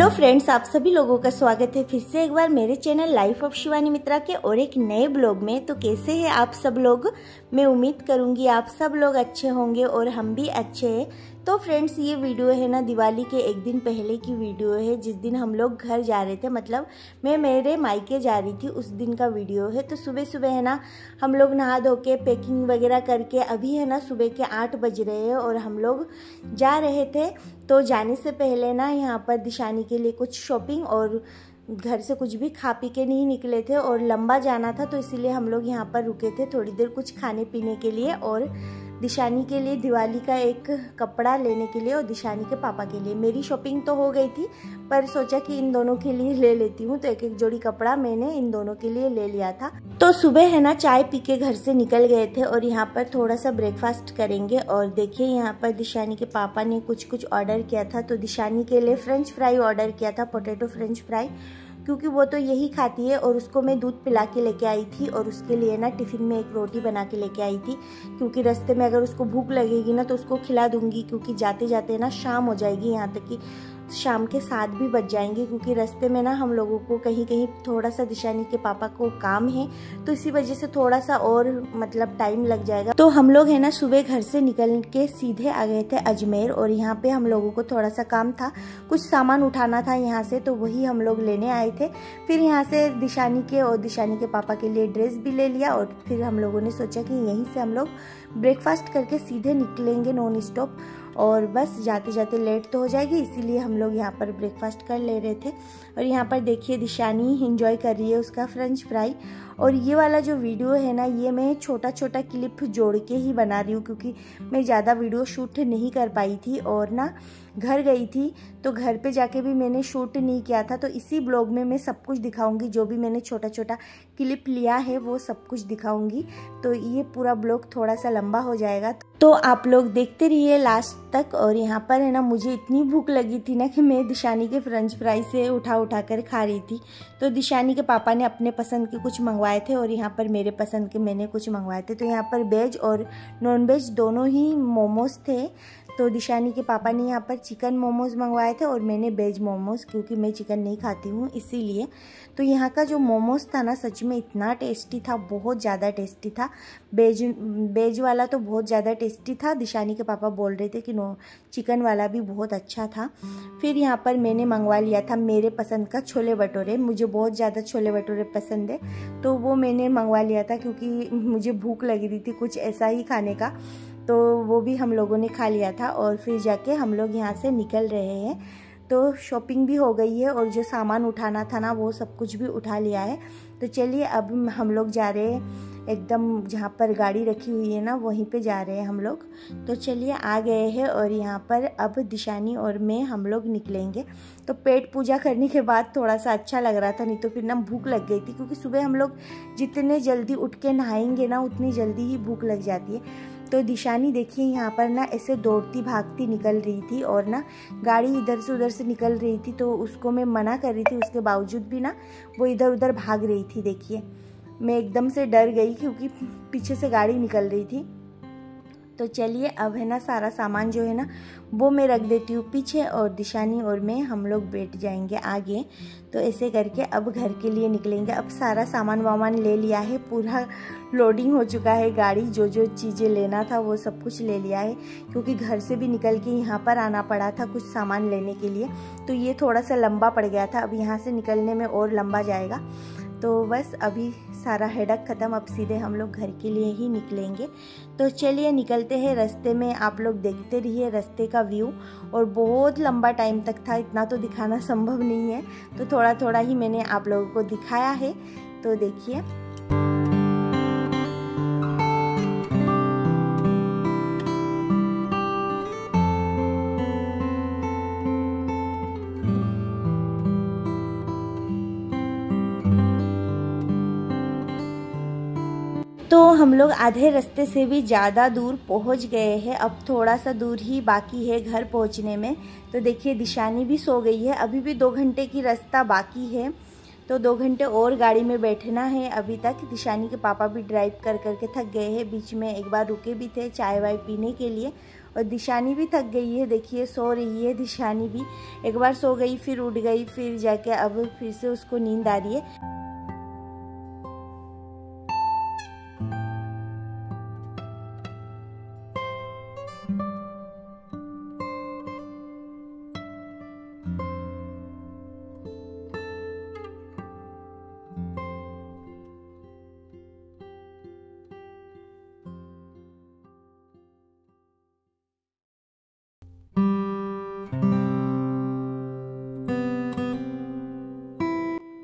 Hello friends, आप सभी लोगों का स्वागत है फिर से एक बार मेरे चैनल लाइफ ऑफ शिवानी मित्रा के और एक नए ब्लॉग में। तो कैसे हैं आप सब लोग? मैं उम्मीद करूंगी आप सब लोग अच्छे होंगे और हम भी अच्छे हैं। तो फ्रेंड्स, ये वीडियो है ना दिवाली के एक दिन पहले की वीडियो है, जिस दिन हम लोग घर जा रहे थे, मतलब मैं मेरे मायके जा रही थी उस दिन का वीडियो है। तो सुबह सुबह है ना हम लोग नहा धो के पैकिंग वगैरह करके अभी है ना सुबह के 8 बज रहे हैं और हम लोग जा रहे थे। तो जाने से पहले ना यहाँ पर दिशानी के लिए कुछ शॉपिंग और घर से कुछ भी खा पी के नहीं निकले थे और लंबा जाना था, तो इसीलिए हम लोग यहाँ पर रुके थे थोड़ी देर कुछ खाने पीने के लिए और दिशानी के लिए दिवाली का एक कपड़ा लेने के लिए और दिशानी के पापा के लिए। मेरी शॉपिंग तो हो गई थी पर सोचा कि इन दोनों के लिए ले लेती हूँ, तो एक एक जोड़ी कपड़ा मैंने इन दोनों के लिए ले लिया था। तो सुबह है ना चाय पी के घर से निकल गए थे और यहाँ पर थोड़ा सा ब्रेकफास्ट करेंगे। और देखिए यहाँ पर दिशानी के पापा ने कुछ ऑर्डर किया था। तो दिशानी के लिए फ्रेंच फ्राई ऑर्डर किया था, पोटैटो फ्रेंच फ्राई, क्योंकि वो तो यही खाती है। और उसको मैं दूध पिला के लेके आई थी और उसके लिए ना टिफ़िन में एक रोटी बना के लेके आई थी, क्योंकि रास्ते में अगर उसको भूख लगेगी ना तो उसको खिला दूंगी, क्योंकि जाते जाते ना शाम हो जाएगी, यहाँ तक कि शाम के 7 भी बज जाएंगे, क्योंकि रास्ते में ना हम लोगों को कहीं कहीं थोड़ा सा दिशानी के पापा को काम है, तो इसी वजह से थोड़ा सा और मतलब टाइम लग जाएगा। तो हम लोग है ना सुबह घर से निकल के सीधे आ गए थे अजमेर और यहाँ पे हम लोगों को थोड़ा सा काम था, कुछ सामान उठाना था यहाँ से, तो वही हम लोग लेने आए थे। फिर यहाँ से दिशानी के और दिशानी के पापा के लिए ड्रेस भी ले लिया और फिर हम लोगों ने सोचा कि यहीं से हम लोग ब्रेकफास्ट करके सीधे निकलेंगे नॉन स्टॉप, और बस जाते जाते लेट तो हो जाएगी, इसीलिए हम लोग यहाँ पर ब्रेकफास्ट कर ले रहे थे। और यहाँ पर देखिए दिशानी एंजॉय कर रही है उसका फ्रेंच फ्राई। और ये वाला जो वीडियो है ना ये मैं छोटा छोटा क्लिप जोड़ के ही बना रही हूँ, क्योंकि मैं ज़्यादा वीडियो शूट नहीं कर पाई थी और ना घर गई थी, तो घर पे जाके भी मैंने शूट नहीं किया था। तो इसी ब्लॉग में मैं सब कुछ दिखाऊंगी, जो भी मैंने छोटा छोटा क्लिप लिया है वो सब कुछ दिखाऊंगी। तो ये पूरा ब्लॉग थोड़ा सा लंबा हो जाएगा, तो आप लोग देखते रहिए लास्ट तक। और यहाँ पर है ना मुझे इतनी भूख लगी थी ना कि मैं दिशानी के फ्रेंच फ्राई से उठा कर खा रही थी। तो दिशानी के पापा ने अपने पसंद के कुछ मंगवाए थे और यहाँ पर मेरे पसंद के मैंने कुछ मंगवाए थे। तो यहाँ पर वेज और नॉन वेज दोनों ही मोमोज थे। तो दिशानी के पापा ने यहाँ पर चिकन मोमोज मंगवाए थे और मैंने वेज मोमोज, क्योंकि मैं चिकन नहीं खाती हूँ इसीलिए। तो यहाँ का जो मोमोज था ना सच में इतना टेस्टी था, बहुत ज़्यादा टेस्टी था। वेज वाला तो बहुत ज़्यादा टेस्टी था। दिशानी के पापा बोल रहे थे कि नो चिकन वाला भी बहुत अच्छा था। फिर यहाँ पर मैंने मंगवा लिया था मेरे पसंद का छोले भटूरे, मुझे बहुत ज़्यादा छोले भटूरे पसंद है, तो वो मैंने मंगवा लिया था क्योंकि मुझे भूख लगी रही थी कुछ ऐसा ही खाने का। तो वो भी हम लोगों ने खा लिया था और फिर जाके हम लोग यहाँ से निकल रहे हैं। तो शॉपिंग भी हो गई है और जो सामान उठाना था ना वो सब कुछ भी उठा लिया है। तो चलिए अब हम लोग जा रहे हैं एकदम जहाँ पर गाड़ी रखी हुई है ना वहीं पे जा रहे हैं हम लोग। तो चलिए आ गए हैं और यहाँ पर अब दिशानी और मैं हम लोग निकलेंगे। तो पेट पूजा करने के बाद थोड़ा सा अच्छा लग रहा था, नहीं तो फिर ना भूख लग गई थी, क्योंकि सुबह हम लोग जितने जल्दी उठ के नहाएंगे ना उतनी जल्दी ही भूख लग जाती है। तो दिशानी देखिए यहाँ पर ना ऐसे दौड़ती भागती निकल रही थी और ना गाड़ी इधर से उधर से निकल रही थी, तो उसको मैं मना कर रही थी, उसके बावजूद भी ना वो इधर उधर भाग रही थी। देखिए मैं एकदम से डर गई क्योंकि पीछे से गाड़ी निकल रही थी। तो चलिए अब है ना सारा सामान जो है ना वो मैं रख देती हूँ पीछे और दिशानी और मैं हम लोग बैठ जाएंगे आगे। तो ऐसे करके अब घर के लिए निकलेंगे। अब सारा सामान वामान ले लिया है, पूरा लोडिंग हो चुका है गाड़ी, जो जो चीज़ें लेना था वो सब कुछ ले लिया है, क्योंकि घर से भी निकल के यहाँ पर आना पड़ा था कुछ सामान लेने के लिए। तो ये थोड़ा सा लंबा पड़ गया था, अब यहाँ से निकलने में और लंबा जाएगा। तो बस अभी सारा हेडक ख़त्म, अब सीधे हम लोग घर के लिए ही निकलेंगे। तो चलिए निकलते हैं। रास्ते में आप लोग देखते रहिए रास्ते का व्यू, और बहुत लंबा टाइम तक था, इतना तो दिखाना संभव नहीं है, तो थोड़ा थोड़ा ही मैंने आप लोगों को दिखाया है। तो देखिए तो हम लोग आधे रास्ते से भी ज़्यादा दूर पहुंच गए हैं, अब थोड़ा सा दूर ही बाकी है घर पहुंचने में। तो देखिए दिशानी भी सो गई है, अभी भी 2 घंटे की रास्ता बाकी है, तो 2 घंटे और गाड़ी में बैठना है अभी तक। दिशानी के पापा भी ड्राइव कर करके थक गए हैं, बीच में एक बार रुके भी थे चाय वाय पीने के लिए, और दिशानी भी थक गई है, देखिए सो रही है दिशानी भी। एक बार सो गई, फिर उठ गई, फिर जाके अब फिर से उसको नींद आ रही है।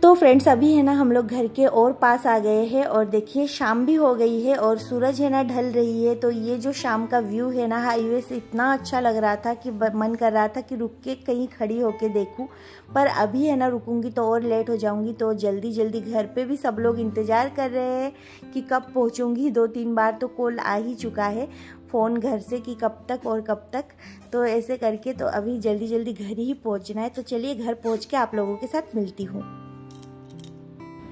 तो फ्रेंड्स अभी है ना हम लोग घर के और पास आ गए हैं और देखिए शाम भी हो गई है और सूरज है ना ढल रही है। तो ये जो शाम का व्यू है ना हाईवे से इतना अच्छा लग रहा था कि मन कर रहा था कि रुक के कहीं खड़ी होके देखूं, पर अभी है ना रुकूंगी तो और लेट हो जाऊंगी। तो जल्दी जल्दी घर पे भी सब लोग इंतज़ार कर रहे हैं कि कब पहुंचूंगी। 2-3 बार तो कॉल आ ही चुका है फ़ोन घर से कि कब तक और कब तक। तो ऐसे करके तो अभी जल्दी जल्दी घर ही पहुंचना है। तो चलिए घर पहुंच के आप लोगों के साथ मिलती हूँ।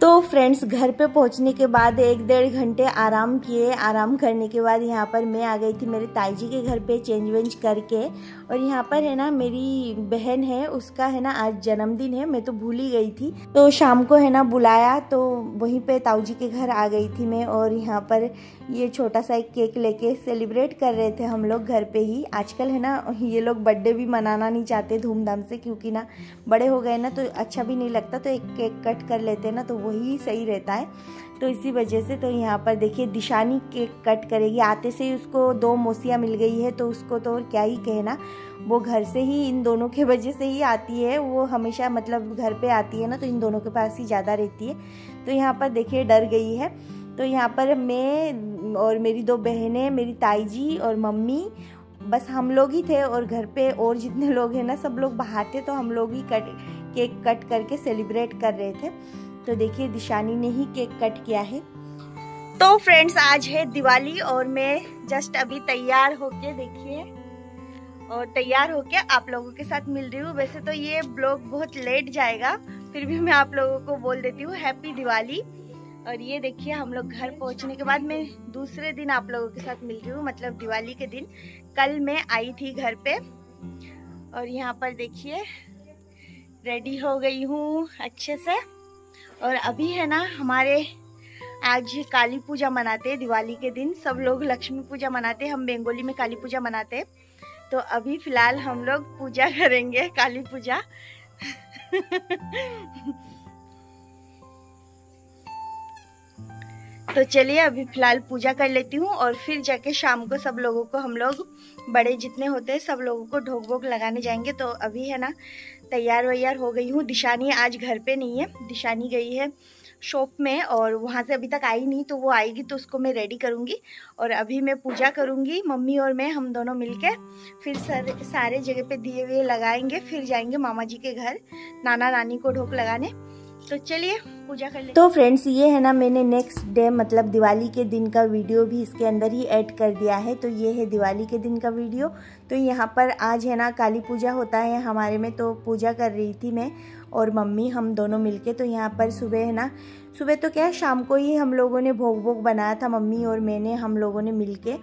तो फ्रेंड्स घर पे पहुंचने के बाद 1-1.5 घंटे आराम किए। आराम करने के बाद यहाँ पर मैं आ गई थी मेरे ताई जी के घर पे चेंज वेंज करके। और यहाँ पर है ना मेरी बहन है, उसका है ना आज जन्मदिन है, मैं तो भूल ही गई थी। तो शाम को है ना बुलाया, तो वहीं पे ताऊ जी के घर आ गई थी मैं। और यहाँ पर ये छोटा सा एक केक लेके सेलिब्रेट कर रहे थे हम लोग घर पे ही। आजकल है ना ये लोग बर्थडे भी मनाना नहीं चाहते धूमधाम से, क्योंकि ना बड़े हो गए ना तो अच्छा भी नहीं लगता, तो एक केक कट कर लेते हैं ना तो वही सही रहता है। तो इसी वजह से तो यहाँ पर देखिए दिशानी केक कट करेगी। आते से ही उसको 2 मौसियाँ मिल गई है, तो उसको तो और क्या ही कहना। वो घर से ही इन दोनों के वजह से ही आती है, वो हमेशा मतलब घर पे आती है ना तो इन दोनों के पास ही ज़्यादा रहती है। तो यहाँ पर देखिए डर गई है। तो यहाँ पर मैं और मेरी 2 बहनें, मेरी ताई जी और मम्मी, बस हम लोग ही थे। और घर पे और जितने लोग हैं ना सब लोग बाहर थे, तो हम लोग ही केक कट करके सेलिब्रेट कर रहे थे। तो देखिए दिशानी ने ही केक कट किया है। तो फ्रेंड्स आज है दिवाली और मैं जस्ट अभी तैयार होके देखिए और तैयार होके आप लोगों के साथ मिल रही हूँ। वैसे तो ये ब्लॉग बहुत लेट जाएगा, फिर भी मैं आप लोगों को बोल देती हूँ हैप्पी दिवाली। और ये देखिए हम लोग घर पहुंचने के बाद मैं दूसरे दिन आप लोगों के साथ मिल रही हूँ, मतलब दिवाली के दिन। कल मैं आई थी घर पे और यहाँ पर देखिए रेडी हो गई हूँ अच्छे से। और अभी है ना हमारे आज काली पूजा मनाते हैं दिवाली के दिन। सब लोग लक्ष्मी पूजा मनाते हैं, हम बंगाली में काली पूजा मनाते हैं। तो अभी फिलहाल हम लोग पूजा करेंगे काली पूजा। तो चलिए अभी फिलहाल पूजा कर लेती हूँ और फिर जाके शाम को सब लोगों को, हम लोग बड़े जितने होते हैं सब लोगों को ढोक वोक लगाने जाएंगे। तो अभी है ना तैयार वैयार हो गई हूँ। दिशानी आज घर पे नहीं है, दिशानी गई है शॉप में और वहाँ से अभी तक आई नहीं, तो वो आएगी तो उसको मैं रेडी करूँगी। और अभी मैं पूजा करूँगी, मम्मी और मैं हम दोनों मिलके फिर सारे जगह पे दिए हुए लगाएंगे, फिर जाएंगे मामा जी के घर नाना नानी को ढोक लगाने। तो चलिए पूजा कर लेते। तो फ्रेंड्स ये है ना मैंने नेक्स्ट डे मतलब दिवाली के दिन का वीडियो भी इसके अंदर ही ऐड कर दिया है। तो ये है दिवाली के दिन का वीडियो। तो यहाँ पर आज है ना काली पूजा होता है हमारे में, तो पूजा कर रही थी मैं और मम्मी, हम दोनों मिलके। तो यहाँ पर सुबह है ना, सुबह तो क्या शाम को ही हम लोगों ने भोग भोग बनाया था, मम्मी और मैंने, हम लोगों ने मिलके,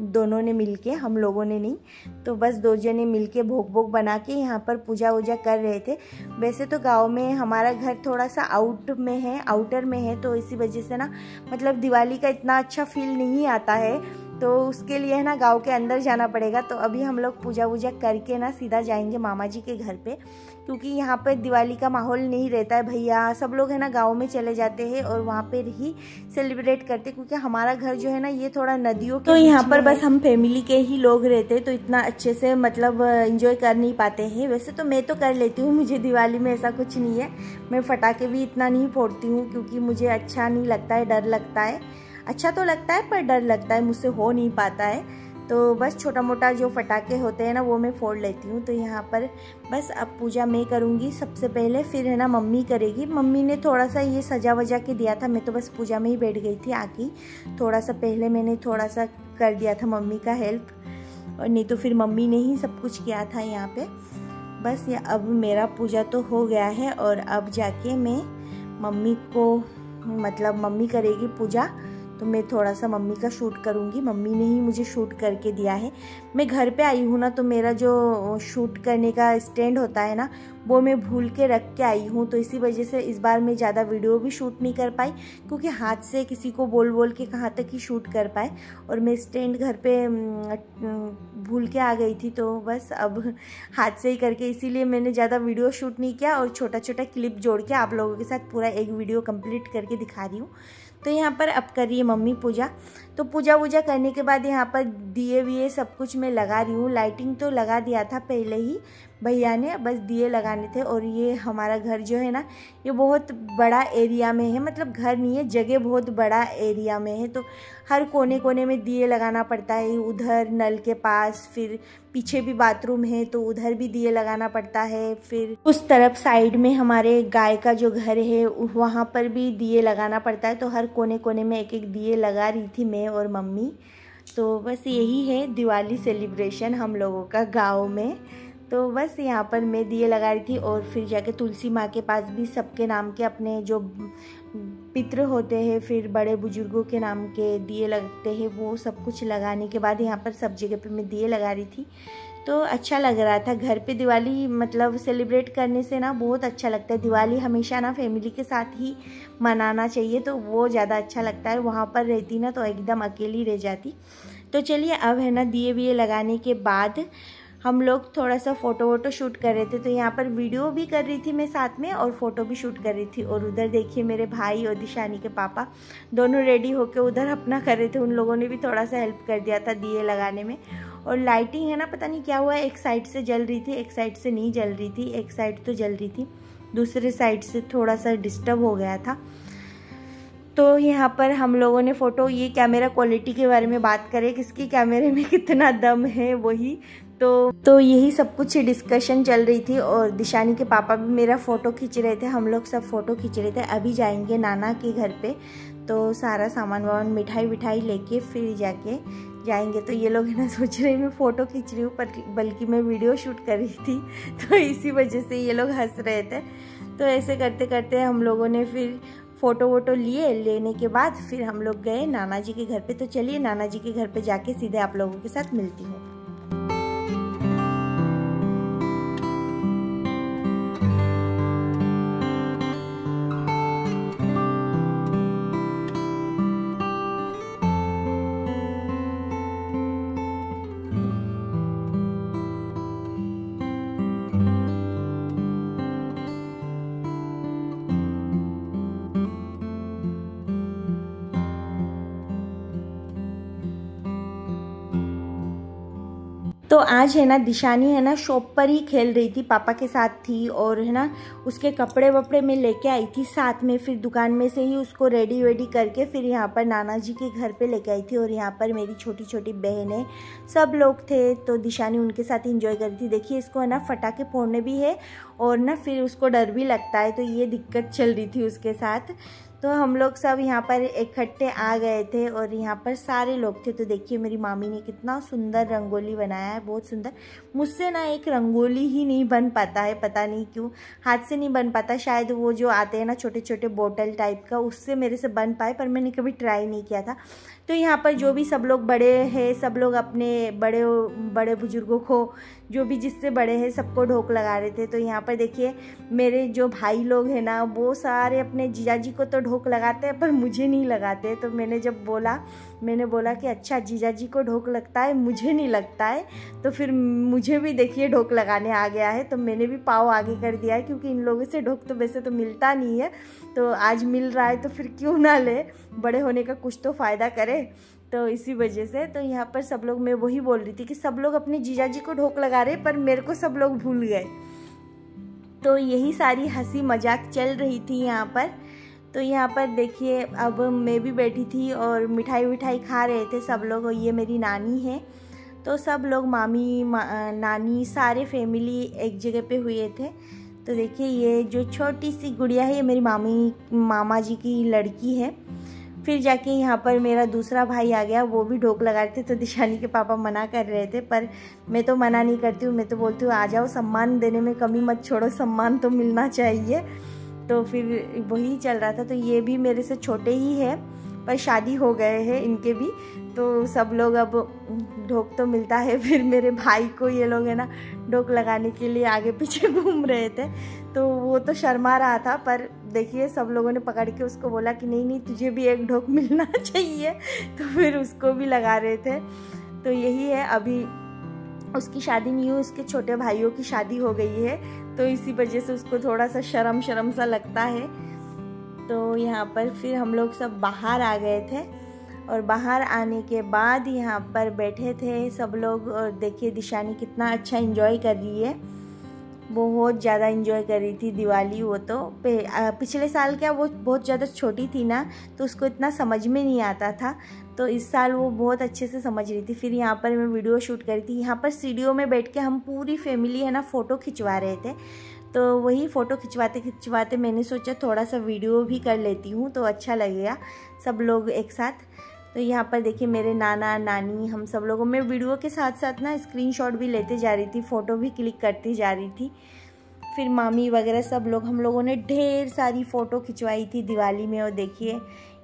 दोनों ने मिलके, हम लोगों ने नहीं, तो बस 2 जने मिलके भोग भोग बना के यहाँ पर पूजा वूजा कर रहे थे। वैसे तो गांव में हमारा घर थोड़ा सा आउटर में है, तो इसी वजह से ना मतलब दिवाली का इतना अच्छा फील नहीं आता है। तो उसके लिए है ना गांव के अंदर जाना पड़ेगा। तो अभी हम लोग पूजा वूजा करके ना सीधा जाएंगे मामा जी के घर पे, क्योंकि यहाँ पे दिवाली का माहौल नहीं रहता है। भैया सब लोग है ना गांव में चले जाते हैं और वहाँ पे ही सेलिब्रेट करते, क्योंकि हमारा घर जो है ना ये थोड़ा नदियों के, तो यहाँ पर बस हम फैमिली के ही लोग रहते हैं, तो इतना अच्छे से मतलब एंजॉय कर नहीं पाते हैं। वैसे तो मैं तो कर लेती हूँ, मुझे दिवाली में ऐसा कुछ नहीं है। मैं पटाखे भी इतना नहीं फोड़ती हूँ, क्योंकि मुझे अच्छा नहीं लगता है, डर लगता है। अच्छा तो लगता है पर डर लगता है, मुझसे हो नहीं पाता है। तो बस छोटा मोटा जो पटाखे होते हैं ना वो मैं फोड़ लेती हूँ। तो यहाँ पर बस अब पूजा मैं करूँगी सबसे पहले, फिर है ना मम्मी करेगी। मम्मी ने थोड़ा सा ये सजा वजा के दिया था, मैं तो बस पूजा में ही बैठ गई थी आके। थोड़ा सा पहले मैंने थोड़ा सा कर दिया था मम्मी का हेल्प, और नहीं तो फिर मम्मी ने ही सब कुछ किया था यहाँ पे। बस अब मेरा पूजा तो हो गया है और अब जाके मैं मम्मी को मतलब मम्मी करेगी पूजा, तो मैं थोड़ा सा मम्मी का शूट करूँगी। मम्मी ने ही मुझे शूट करके दिया है। मैं घर पे आई हूँ ना, तो मेरा जो शूट करने का स्टैंड होता है ना, वो मैं भूल के रख के आई हूँ, तो इसी वजह से इस बार मैं ज़्यादा वीडियो भी शूट नहीं कर पाई, क्योंकि हाथ से किसी को बोल बोल के कहाँ तक ही शूट कर पाए। और मैं स्टैंड घर पे भूल के आ गई थी, तो बस अब हाथ से ही करके, इसीलिए मैंने ज़्यादा वीडियो शूट नहीं किया और छोटा छोटा क्लिप जोड़ के आप लोगों के साथ पूरा एक वीडियो कंप्लीट करके दिखा रही हूँ। तो यहाँ पर अब कर रही है मम्मी पूजा। तो पूजा वूजा करने के बाद यहाँ पर दिए विए सब कुछ मैं लगा रही हूँ। लाइटिंग तो लगा दिया था पहले ही भैया ने, बस दिए लगाने थे। और ये हमारा घर जो है ना, ये बहुत बड़ा एरिया में है, मतलब घर नहीं है, जगह बहुत बड़ा एरिया में है, तो हर कोने कोने में दिए लगाना पड़ता है। उधर नल के पास, फिर पीछे भी बाथरूम है तो उधर भी दिए लगाना पड़ता है, फिर उस तरफ साइड में हमारे गाय का जो घर है वहाँ पर भी दिए लगाना पड़ता है। तो हर कोने कोने में एक एक दिए लगा रही थी मैं और मम्मी। तो बस यही है दिवाली सेलिब्रेशन हम लोगों का गाँव में। तो बस यहाँ पर मैं दिए लगा रही थी, और फिर जाके तुलसी माँ के पास भी सबके नाम के अपने जो पितृ होते हैं, फिर बड़े बुजुर्गों के नाम के दिए लगते हैं, वो सब कुछ लगाने के बाद यहाँ पर सब जगह पे मैं दिए लगा रही थी। तो अच्छा लग रहा था। घर पे दिवाली मतलब सेलिब्रेट करने से ना बहुत अच्छा लगता है। दिवाली हमेशा ना फैमिली के साथ ही मनाना चाहिए, तो वो ज़्यादा अच्छा लगता है। वहाँ पर रहती ना तो एकदम अकेली रह जाती। तो चलिए अब है ना, दिए विए लगाने के बाद हम लोग थोड़ा सा फ़ोटो वोटो शूट कर रहे थे। तो यहाँ पर वीडियो भी कर रही थी मैं साथ में, और फ़ोटो भी शूट कर रही थी। और उधर देखिए मेरे भाई और दिशानी के पापा दोनों रेडी होकर उधर अपना कर रहे थे। उन लोगों ने भी थोड़ा सा हेल्प कर दिया था दिए लगाने में। और लाइटिंग है ना, पता नहीं क्या हुआ, एक साइड से जल रही थी, एक साइड से नहीं जल रही थी। एक साइड तो जल रही थी, दूसरे साइड से थोड़ा सा डिस्टर्ब हो गया था। तो यहाँ पर हम लोगों ने फ़ोटो, ये कैमरा क्वालिटी के बारे में बात करें, किसकी कैमरे में कितना दम है वही, तो यही सब कुछ डिस्कशन चल रही थी। और दिशानी के पापा भी मेरा फ़ोटो खींच रहे थे, हम लोग सब फ़ोटो खींच रहे थे। अभी जाएंगे नाना के घर पे, तो सारा सामान वामान मिठाई विठाई लेके फिर जाके जाएंगे। तो ये लोग है ना सोच रहे हैं मैं फ़ोटो खींच रही हूँ, पर बल्कि मैं वीडियो शूट कर रही थी, तो इसी वजह से ये लोग हंस रहे थे। तो ऐसे करते करते हम लोगों ने फिर फ़ोटो वोटो लेने के बाद फिर हम लोग गए नाना जी के घर पे। तो चलिए नाना जी के घर पे जाके सीधे आप लोगों के साथ मिलती हूँ। तो आज है ना दिशानी है ना शॉप पर ही खेल रही थी, पापा के साथ थी, और है ना उसके कपड़े वपड़े में लेके आई थी साथ में। फिर दुकान में से ही उसको रेडी वेडी करके फिर यहाँ पर नाना जी के घर पे लेके आई थी। और यहाँ पर मेरी छोटी छोटी बहनें सब लोग थे, तो दिशानी उनके साथ इंजॉय कर रही थी। देखिए इसको है ना फटाके फोड़ने भी है और ना फिर उसको डर भी लगता है, तो ये दिक्कत चल रही थी उसके साथ। तो हम लोग सब यहाँ पर इकट्ठे आ गए थे और यहाँ पर सारे लोग थे। तो देखिए मेरी मामी ने कितना सुंदर रंगोली बनाया है, बहुत सुंदर। मुझसे ना एक रंगोली ही नहीं बन पाता है, पता नहीं क्यों, हाथ से नहीं बन पाता। शायद वो जो आते हैं ना छोटे छोटे बोतल टाइप का, उससे मेरे से बन पाए, पर मैंने कभी ट्राई नहीं किया था। तो यहाँ पर जो भी सब लोग बड़े हैं, सब लोग अपने बड़े बड़े बुजुर्गों को, जो भी जिससे बड़े हैं सबको ढोक लगा रहे थे। तो यहाँ पर देखिए मेरे जो भाई लोग हैं ना, वो सारे अपने जीजाजी को तो ढोक लगाते हैं पर मुझे नहीं लगाते। तो मैंने बोला कि अच्छा जीजाजी को ढोक लगता है, मुझे नहीं लगता है। तो फिर मुझे भी देखिए ढोक लगाने आ गया है, तो मैंने भी पाँव आगे कर दिया है, क्योंकि इन लोगों से ढोक तो वैसे तो मिलता नहीं है, तो आज मिल रहा है तो फिर क्यों ना ले, बड़े होने का कुछ तो फ़ायदा करे। तो इसी वजह से तो यहाँ पर सब लोग, मैं वही बोल रही थी कि सब लोग अपने जीजाजी को ढोक लगा रहे, पर मेरे को सब लोग भूल गए। तो यही सारी हंसी मजाक चल रही थी यहाँ पर। तो यहाँ पर देखिए अब मैं भी बैठी थी और मिठाई विठाई खा रहे थे सब लोग। और ये मेरी नानी है, तो सब लोग मामी नानी सारे फैमिली एक जगह पे हुए थे। तो देखिए ये जो छोटी सी गुड़िया है, ये मेरी मामा जी की लड़की है। फिर जाके यहाँ पर मेरा दूसरा भाई आ गया, वो भी ढोक लगा रहे थे। तो दिशानी के पापा मना कर रहे थे, पर मैं तो मना नहीं करती हूँ, मैं तो बोलती हूँ आ जाओ, सम्मान देने में कमी मत छोड़ो, सम्मान तो मिलना चाहिए। तो फिर वही चल रहा था। तो ये भी मेरे से छोटे ही है, पर शादी हो गए हैं इनके भी, तो सब लोग अब ढोक तो मिलता है। फिर मेरे भाई को ये लोग है ना ढोक लगाने के लिए आगे पीछे घूम रहे थे, तो वो तो शर्मा रहा था, पर देखिए सब लोगों ने पकड़ के उसको बोला कि नहीं नहीं तुझे भी एक ढोक मिलना चाहिए, तो फिर उसको भी लगा रहे थे। तो यही है, अभी उसकी शादी नहीं हुई, उसके छोटे भाइयों की शादी हो गई है, तो इसी वजह से उसको थोड़ा सा शर्म शर्म सा लगता है। तो यहाँ पर फिर हम लोग सब बाहर आ गए थे, और बाहर आने के बाद यहाँ पर बैठे थे सब लोग, और देखिए दिशानी कितना अच्छा एंजॉय कर रही है, बहुत ज़्यादा एंजॉय कर रही थी दिवाली। वो तो पिछले साल क्या वो बहुत ज़्यादा छोटी थी ना, तो उसको इतना समझ में नहीं आता था, तो इस साल वो बहुत अच्छे से समझ रही थी। फिर यहाँ पर मैं वीडियो शूट करी थी, यहाँ पर सीढ़ियों में बैठ के हम पूरी फैमिली है ना फ़ोटो खिंचवा रहे थे, तो वही फ़ोटो खिंचवाते खिंचवाते मैंने सोचा थोड़ा सा वीडियो भी कर लेती हूँ, तो अच्छा लगेगा सब लोग एक साथ। तो यहाँ पर देखिए मेरे नाना नानी हम सब लोगों में वीडियो के साथ साथ ना स्क्रीनशॉट भी लेते जा रही थी, फ़ोटो भी क्लिक करती जा रही थी। फिर मामी वगैरह सब लोग, हम लोगों ने ढेर सारी फ़ोटो खिंचवाई थी दिवाली में, और देखिए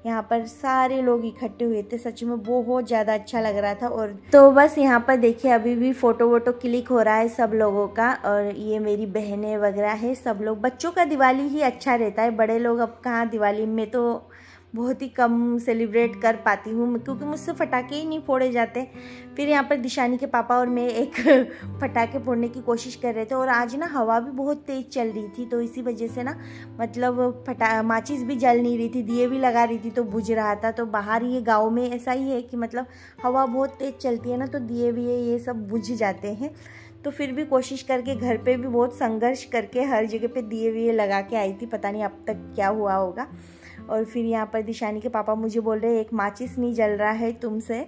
यहाँ पर सारे लोग इकट्ठे हुए थे, सच में बहुत ज़्यादा अच्छा लग रहा था। और तो बस यहाँ पर देखिए अभी भी फ़ोटो वोटो क्लिक हो रहा है सब लोगों का, और ये मेरी बहनें वगैरह है सब लोग। बच्चों का दिवाली ही अच्छा रहता है, बड़े लोग अब कहाँ, दिवाली में तो बहुत ही कम सेलिब्रेट कर पाती हूँ क्योंकि मुझसे पटाखे ही नहीं फोड़े जाते। फिर यहाँ पर दिशानी के पापा और मैं एक पटाखे फोड़ने की कोशिश कर रहे थे, और आज ना हवा भी बहुत तेज़ चल रही थी, तो इसी वजह से ना मतलब माचिस भी जल नहीं रही थी, दिए भी लगा रही थी तो बुझ रहा था। तो बाहर ये गाँव में ऐसा ही है कि मतलब हवा बहुत तेज़ चलती है ना, तो दिए भी ये सब बुझ जाते हैं। तो फिर भी कोशिश करके घर पे भी बहुत संघर्ष करके हर जगह पे दिए विए लगा के आई थी, पता नहीं अब तक क्या हुआ होगा। और फिर यहाँ पर दिशानी के पापा मुझे बोल रहे एक माचिस नहीं जल रहा है तुमसे,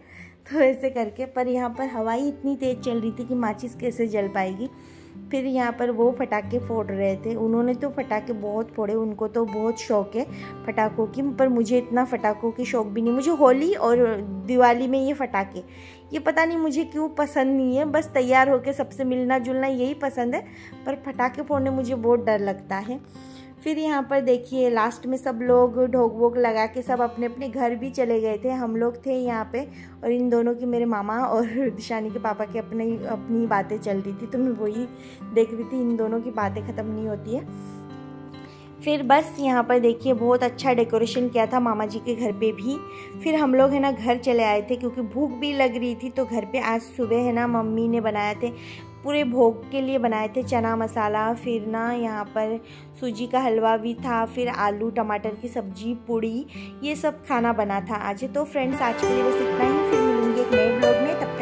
तो ऐसे करके, पर यहाँ पर हवाई इतनी तेज़ चल रही थी कि माचिस कैसे जल पाएगी। फिर यहाँ पर वो पटाखे फोड़ रहे थे, उन्होंने तो पटाखे बहुत फोड़े, उनको तो बहुत शौक है पटाखों की, पर मुझे इतना पटाखों की शौक भी नहीं। मुझे होली और दिवाली में ये पटाखे, ये पता नहीं मुझे क्यों पसंद नहीं है, बस तैयार होकर सबसे मिलना जुलना यही पसंद है, पर पटाखे फोड़ने मुझे बहुत डर लगता है। फिर यहाँ पर देखिए लास्ट में सब लोग ढोक वोक लगा के सब अपने अपने घर भी चले गए थे, हम लोग थे यहाँ पे, और इन दोनों की, मेरे मामा और दिशानी के पापा की अपनी बातें चल रही थी, तो मैं वही देख रही थी, इन दोनों की बातें ख़त्म नहीं होती है। फिर बस यहाँ पर देखिए बहुत अच्छा डेकोरेशन किया था मामा जी के घर पे भी। फिर हम लोग है ना घर चले आए थे क्योंकि भूख भी लग रही थी, तो घर पे आज सुबह है ना मम्मी ने बनाए थे, पूरे भोग के लिए बनाए थे चना मसाला, फिर ना यहाँ पर सूजी का हलवा भी था, फिर आलू टमाटर की सब्जी, पूड़ी, ये सब खाना बना था आज। तो फ्रेंड्स आज के लिए बस इतना ही, फिर मिलूंगी एक नए ब्लॉग में, तब